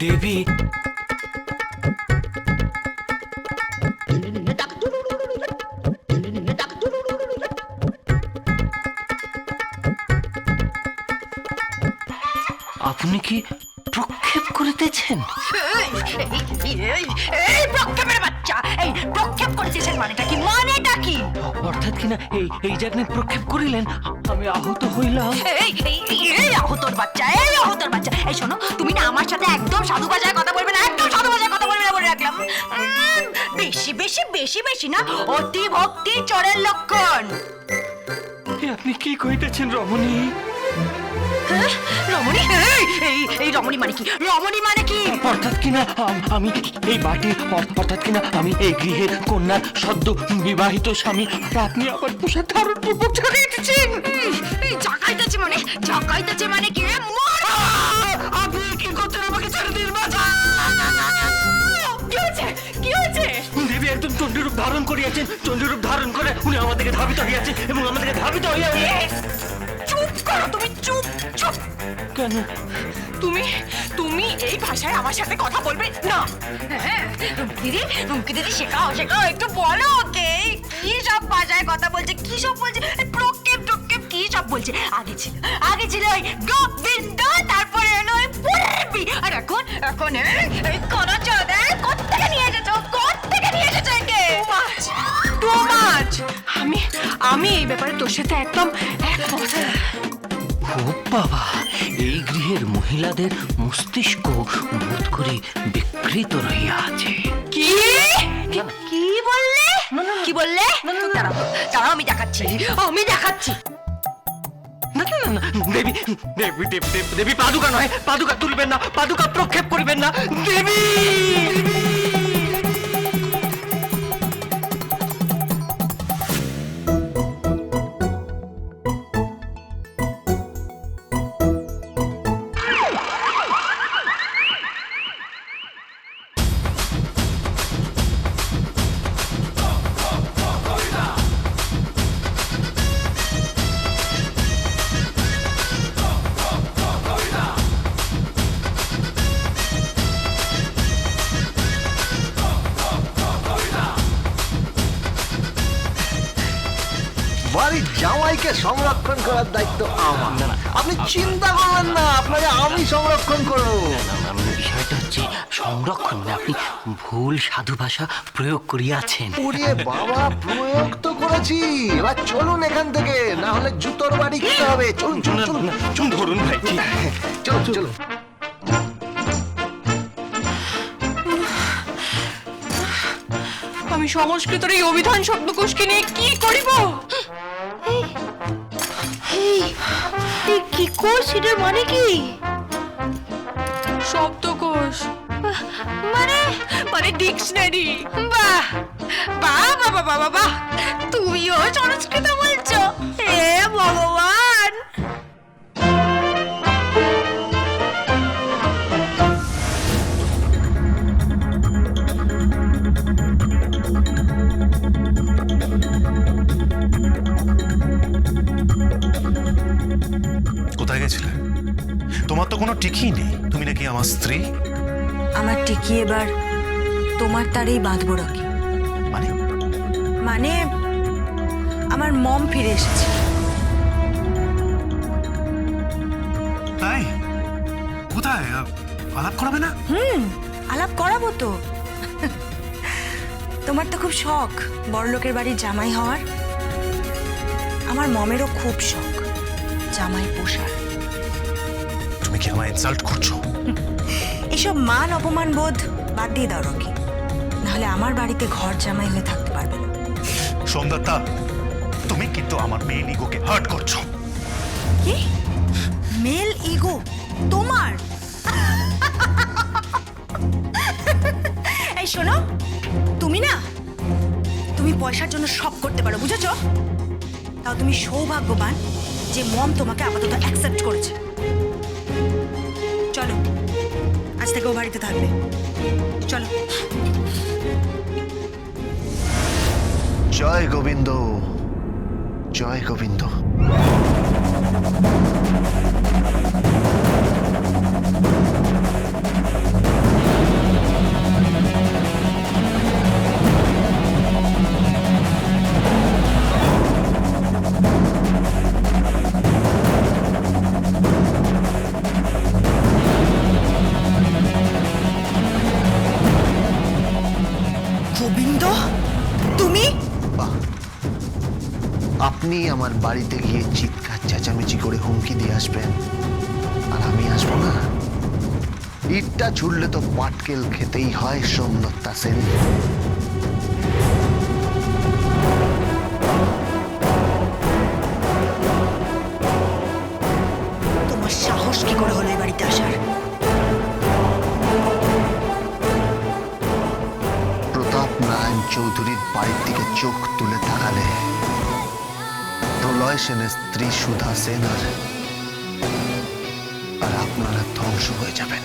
দেবী, আপনি কি প্রক্ষেপ করিতেছেন? এই প্রক্ষেপের বাচ্চা, এই প্রক্ষেপ করতেছেন মানেটা কি? মানেটা কি? অর্থাৎ কিনা এই যে আপনি প্রক্ষেপ করিলেন, আমি আহত হইলাম। এই আহতর বাচ্চা, এই আহতর বাচ্চা, এই শোনো, তুমি না আমার সাথে একদম সাধু ভাষায় কথা বলবে না, একদম সাধু ভাষায় কথা বলবে না বলে রাখলাম। বেশি বেশি বেশি বেশি না, অতি ভক্তি চোরের লক্ষণ। আপনি কি কইতেছেন রমণী? রমণী? এই রমণী মানে কি? রমণী মানে কি? অর্থাৎ কিনা আমি এই বাটির, অর্থাৎ কিনা আমি এই গৃহের কন্যার সদ্য বিবাহিত স্বামী, আপনি আবার পোশাক ধারণ পূর্বক জাগাইতেছেন। জাগাইতেছে মানে? জাগাইতেছে মানে কি? আপনি কি করছেন? আমাকে ছেড়ে দিন, বাঁচা! কি হয়েছে? কি হয়েছে? দেবী একদম চণ্ডীরূপ ধারণ করিয়াছেন। চণ্ডীরূপ ধারণ করে উনি আমাদেরকে ধাবিত হইয়াছেন এবং আমাদেরকে ধাবিত হইয়া চুপ করো তুমি, চুপ চুপ। কেন? তুমি এই ভাষায় আমার সাথে কথা বলবে না। রুমকি দিদি শেখাও শেখাও, একটু বলো ওকে কি সব ভাষায় কথা বলছে, কি সব বলছে, প্রক্ষেপ প্রক্ষেপ কি সব বলছে। আগে ছিল ওই গোবিন্দ, তারপরে এলো ওই পূর্বী, আর এখন এই কোনা চোদা কোত্থেকে নিয়ে এসেছো? কোত্থেকে নিয়ে এসেছো একে? Too much. আমি এই ব্যাপারে তোর সাথে একদম একমত। ও বাবা, এই গৃহের মহিলাদের মস্তিষ্ক বোধ করি বিকৃত রহিয়া আছে। কি কি বললে? কি বললে? দাঁড়াও দাঁড়াও, আমি দেখাচ্ছি। না না না, দেবী দেবী দেবী পাদুকা নয়, পাদুকা তুলবেন না, পাদুকা প্রক্ষেপ করিবেন না দেবী। বাড়ির জামাইকে সংরক্ষণ করার দায়িত্ব আমার। আপনি চিন্তা করবেন না, আপনাকে আমি সংরক্ষণ করবো। বিষয়টা হচ্ছে সংরক্ষণ, আপনি ভুল সাধু ভাষা প্রয়োগ করিয়াছেন। ওরে বাবা, প্রয়োগ তো করেছি। এবার চলুন এখান থেকে, না হলে জুতোর বাড়ি খেতে হবে। চলুন চলুন চলুন চুন ধরুন ভাই। চলুন চলুন। আমি সংস্কৃতের এই অভিধান শব্দকোষকে নিয়ে কি করিব? কি কোষ? এটার মানে কি? শব্দকোষ মানে ডিকশনারি। বাহ বাহ বাহ বাহ বাহ, তুমিও সংস্কৃত বলছো? হে ভগবান! কোথায় গেছিলে? তোমার তো কোনো টিকি নেই, তুমি নাকি আমার স্ত্রী। আমার টিকি এবার তোমার তারেই বাঁধবো রাখি। মানে মানে আমার মম ফিরে এসেছে। তাই? কোথায়? আলাপ করাবে না? আলাপ করাবো তো। তোমার তো খুব শখ বড়লোকের বাড়ির জামাই হওয়ার। আমার মমেরও খুব শখ জামাই পোষার। তুমি কি আমায় ইনসাল্ট করছো? এসব মান অপমান বোধ বাদ দিয়ে দাও রকি, নাহলে আমার বাড়িতে ঘর জামাই হয়ে থাকতে পারবে না। সোমদত্তা, তুমি কিন্তু আমার মেন ইগোকে হার্ট করছো। কি মেল ইগো তোমার? এই শোনো, তুমি পয়সার জন্য সব করতে পারো, বুঝেছো? তাও তুমি সৌভাগ্যবান যে মম তোমাকে আপাতত অ্যাকসেপ্ট করেছে। চলো, আজ থেকে ও বাড়িতে থাকবে। চলো। জয় গোবিন্দ, জয় গোবিন্দ। গোবিন্দ, তুমি? বাহ, আপনি আমার বাড়িতে গিয়ে চিৎকার চেঁচামেচি করে হুমকি দিয়ে আসবেন আর আমি আসবো না? ইটটা ছুড়লে তো পাটকেল খেতেই হয় সোমদত্তা সেন। তোমার সাহস কি করে হলো এই বাড়িতে আসার? প্রতাপ নারায়ণ চৌধুরীর বাড়ির দিকে চোখ তুলে তাকালে প্রলয় সেনের স্ত্রী সুধা সেন আর আপনারা ধ্বংস হয়ে যাবেন,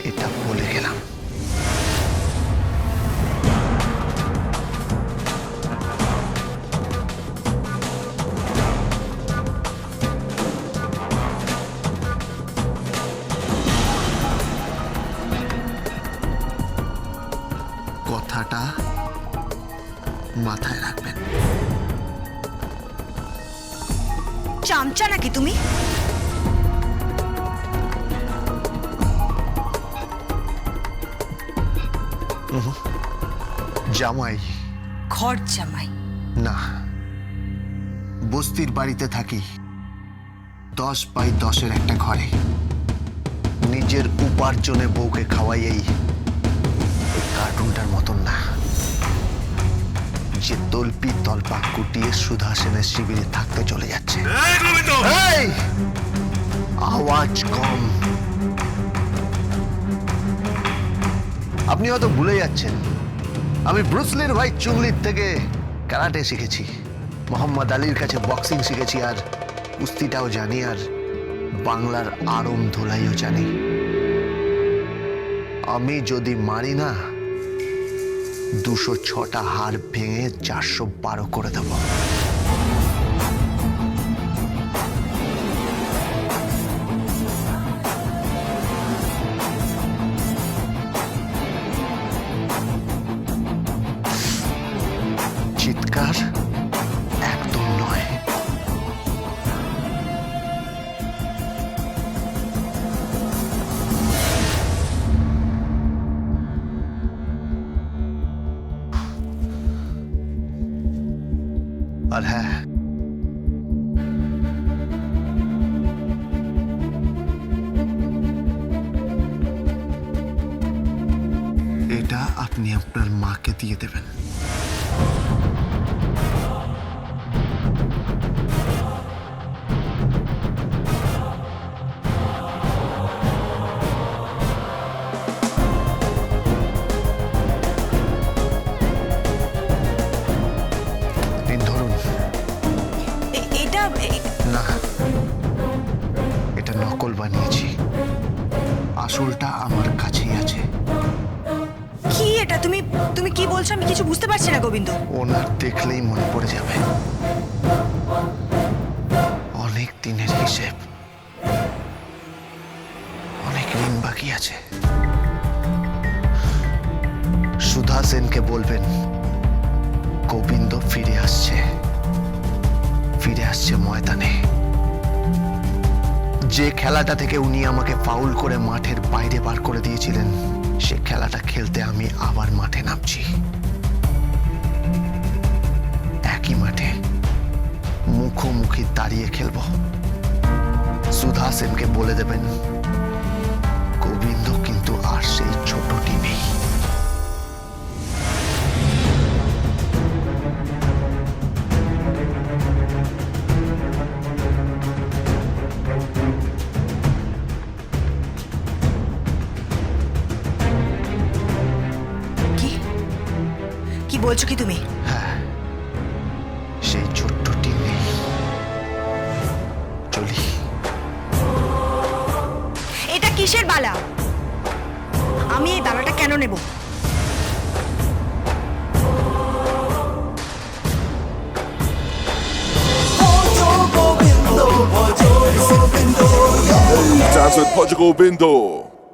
এটা বলে গেলাম। কথাটা মাথায় রাখবেন। চামচা নাকি তুমি? জামাই ঘর জামাই? না, বস্তির বাড়িতে থাকি 10x10 একটা ঘরে। নিজের উপার্জনে বউকে খাওয়াই এই কার্টুনটার মতন না, যে তল্পি তল্পা কুটিয়ে সুধা সেনের শিবিরে থাকতে চলে যাচ্ছে। এই, আওয়াজ কম। আপনি হয়তো ভুলে যাচ্ছেন, আমি ব্রুসলির ভাই চুংলির থেকে ক্যারাটে শিখেছি, মোহাম্মদ আলীর কাছে বক্সিং শিখেছি, আর কুস্তিটাও জানি, আর বাংলার আড়ম ধোলাইও জানি। আমি যদি মারি না, 206টা হাড় ভেঙে 412 করে দেব। চিৎকার একদম নয়। আর হ্যাঁ, এটা আপনি আপনার মাকে দিয়ে দেবেন। ধরুন। এটা না, এটা নকল বানিয়েছি, আসলটা আমার কাছেই আছে। কি এটা? তুমি তুমি কি বলছো? আমি কিছু বুঝতে পারছি না গোবিন্দ। ওনার দেখলেই মনে পড়ে যাবে, অনেক দিনের হিসেব, অনেক ঋণ বাকি আছে। সুধা সেনকে বলবেন গোবিন্দ ফিরে আসছে ময়দানে। যে খেলাটা থেকে উনি আমাকে ফাউল করে মাঠের বাইরে বার করে দিয়েছিলেন, সে খেলাটা খেলতে আমি আবার মাঠে নামছি। একই মাঠে মুখোমুখি দাঁড়িয়ে খেলব। সুধা সেনকে বলে দেবেন গোবিন্দ কিন্তু আর সেই ছোটটি নেই। কি বলছো কি তুমি? হ্যাঁ, সেই ছোট্টটি নেই। চলি। এটা কিসের বালা? আমি এই বালাটা কেন নেব? Dance with Portugal Bindo.